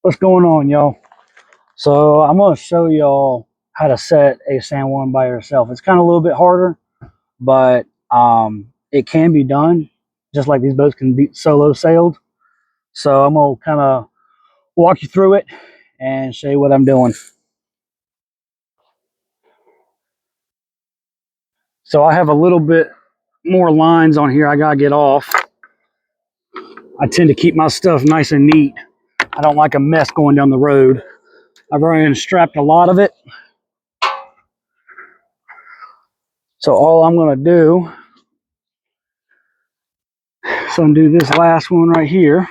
What's going on, y'all? So I'm going to show y'all how to set a Sanjuan by yourself. It's kind of a little bit harder, but it can be done, just like these boats can be solo sailed. So I'm going to kind of walk you through it and show you what I'm doing. So I have a little bit more lines on here I got to get off. I tend to keep my stuff nice and neat. I don't like a mess going down the road. I've already unstrapped a lot of it. So all I'm going to do is undo this last one right here.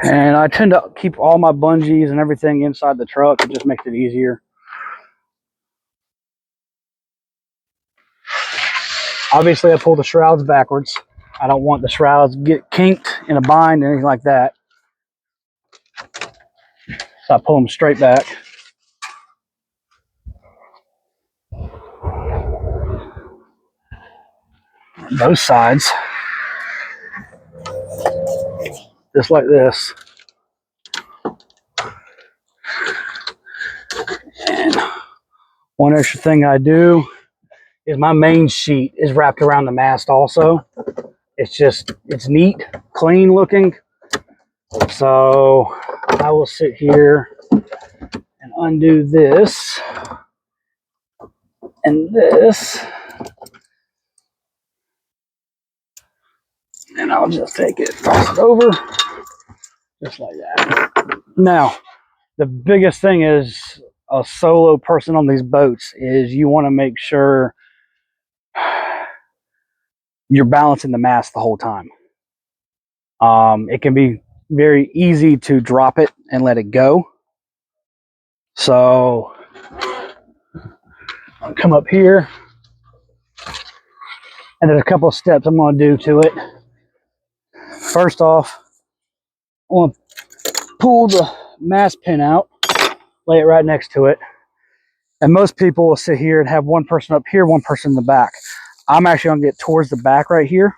And I tend to keep all my bungees and everything inside the truck. It just makes it easier. Obviously, I pull the shrouds backwards. I don't want the shrouds get kinked in a bind or anything like that. So I pull them straight back. Both sides. Just like this. And one extra thing I do is my main sheet is wrapped around the mast also. It's neat, clean looking. So I will sit here and undo this and this. And I'll just take it, toss it over, just like that. Now, the biggest thing is a solo person on these boats is you want to make sure you're balancing the mast the whole time. It can be very easy to drop it and let it go. So I'll come up here, and there's a couple of steps I'm going to do to it. First off, I want to pull the mast pin out, lay it right next to it. And most people will sit here and have one person up here, one person in the back. I'm actually going to get towards the back right here.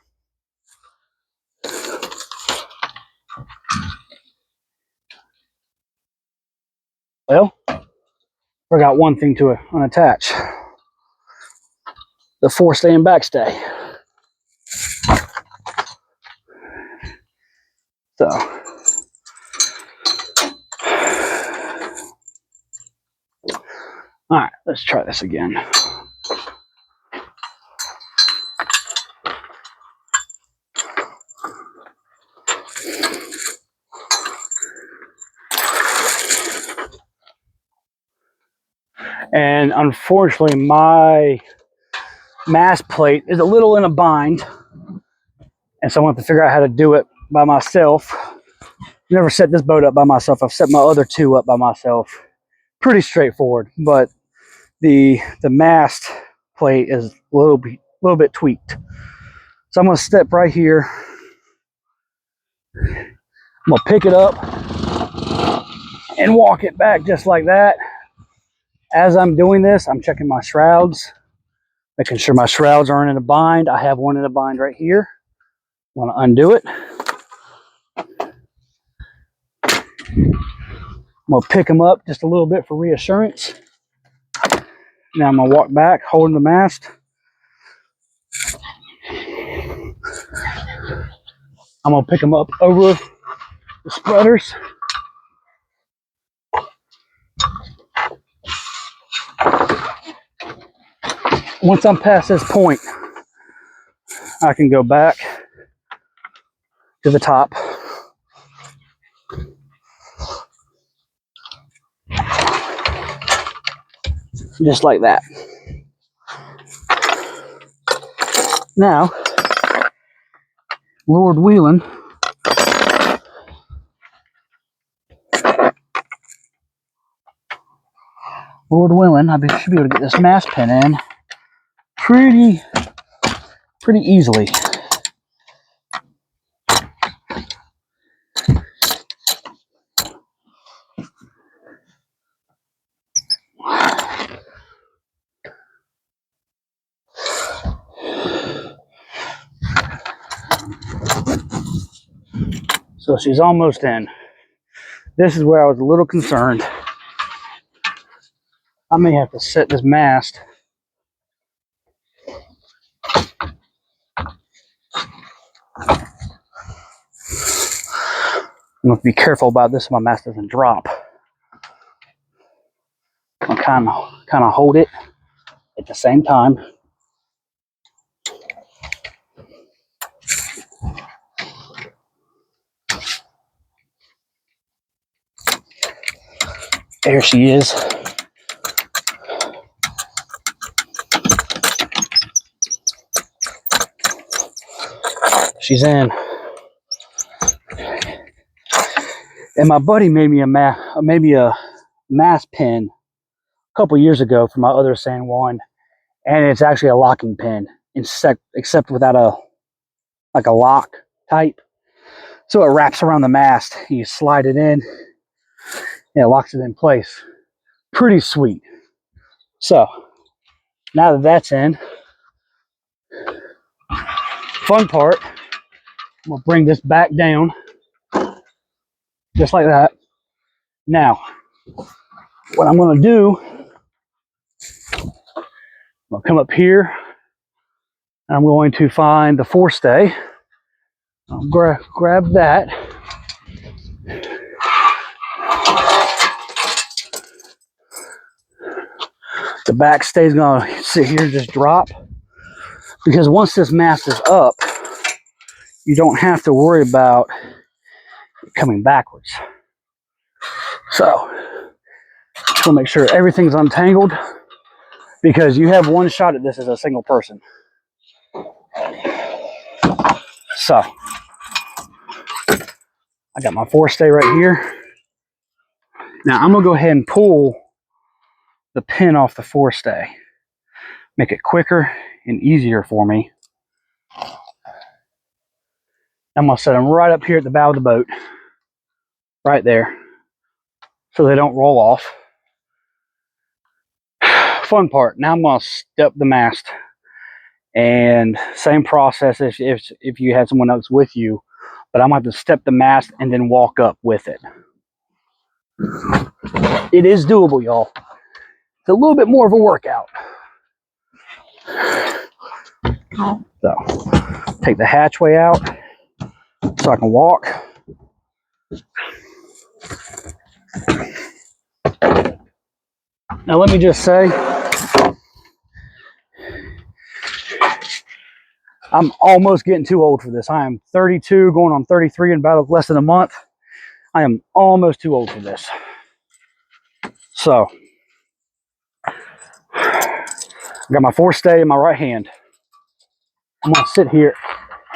Well, forgot one thing to unattach. The forestay and backstay. So, all right, let's try this again. And unfortunately, my mast plate is a little in a bind. And so I want to figure out how to do it by myself. Never set this boat up by myself. I've set my other two up by myself. Pretty straightforward, but the mast plate is a little bit tweaked. So I'm going to step right here. I'm going to pick it up and walk it back just like that. As I'm doing this, I'm checking my shrouds, making sure my shrouds aren't in a bind. I have one in a bind right here. I want to undo it. I'm going to pick them up just a little bit for reassurance. Now I'm going to walk back, holding the mast. I'm going to pick them up over the spreaders. Once I'm past this point, I can go back to the top. Just like that. Now, Lord willing, I should be able to get this mast pin in pretty easily. So she's almost in. This is where I was a little concerned. I may have to set this mast. I'm going to be careful about this so my mast doesn't drop. I'll kind of hold it at the same time. There she is. She's in. And my buddy made me a mast pin a couple years ago for my other Sanjuan, and it's actually a locking pin, except without a lock type. So it wraps around the mast. You slide it in, and it locks it in place. Pretty sweet. So now that that's in, fun part, we'll bring this back down, just like that. Now, what I'm going to do, I'm going to come up here, and I'm going to find the forestay. I'll grab that. The back stay is going to sit here and just drop, because once this mast is up, you don't have to worry about it coming backwards. So, just want to make sure everything's untangled, because you have one shot at this as a single person. So, I got my forestay right here. Now, I'm going to go ahead and pull the pin off the forestay. Make it quicker and easier for me. I'm going to set them right up here at the bow of the boat. Right there. So they don't roll off. Fun part. Now I'm going to step the mast. And same process if you had someone else with you. But I'm going to have to step the mast and then walk up with it. It is doable, y'all. It's a little bit more of a workout. So, take the hatchway out so I can walk. Now let me just say, I'm almost getting too old for this. I am 32, going on 33 in about less than a month. I am almost too old for this. So, I got my forestay in my right hand. I'm going to sit here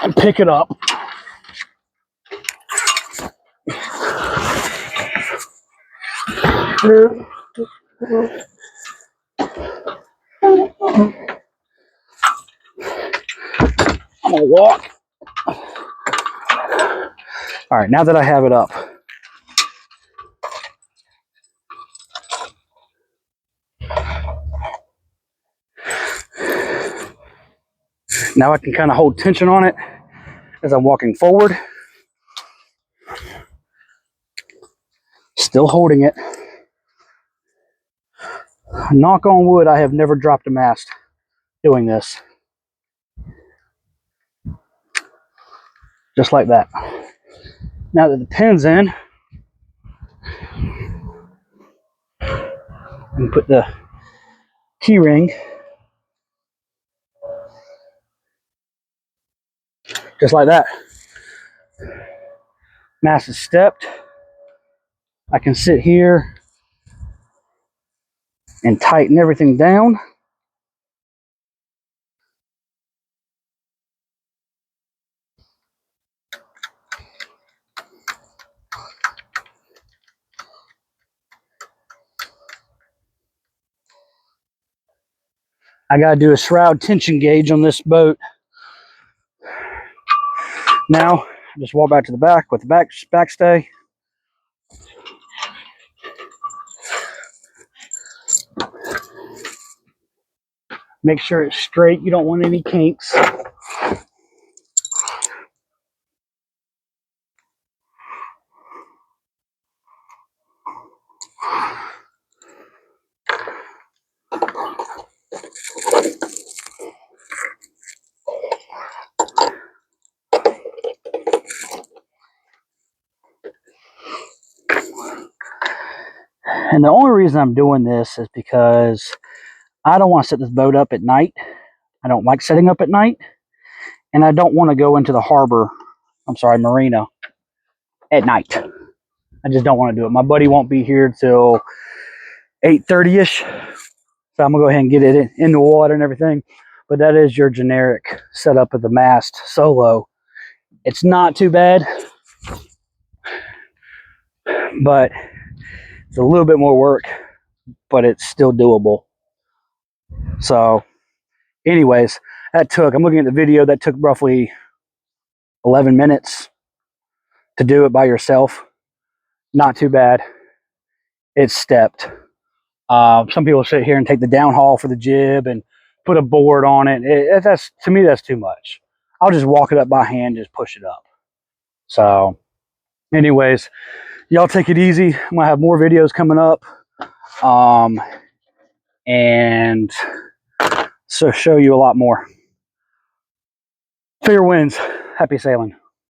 and pick it up. I'm going to walk. All right, now that I have it up, now I can kind of hold tension on it as I'm walking forward. Still holding it. Knock on wood, I have never dropped a mast doing this. Just like that. Now that the pin's in, and put the key ring just like that. Mast is stepped. I can sit here and tighten everything down. I gotta do a shroud tension gauge on this boat. Now, just walk back to the back with the backstay. Make sure it's straight. You don't want any kinks. And the only reason I'm doing this is because I don't want to set this boat up at night. I don't like setting up at night. And I don't want to go into the harbor, marina, at night. I just don't want to do it. My buddy won't be here till 8:30ish. So I'm going to go ahead and get it in the water and everything. But that is your generic setup of the mast solo. It's not too bad, but it's a little bit more work, but it's still doable. So anyways, I'm looking at the video, that took roughly 11 minutes to do it by yourself. Not too bad. It's stepped. Some people sit here and take the downhaul for the jib and put a board on it. That's, to me, that's too much. I'll just walk it up by hand, just push it up. So anyways, y'all take it easy. I'm gonna have more videos coming up, and so show you a lot more. Fair winds. Happy sailing.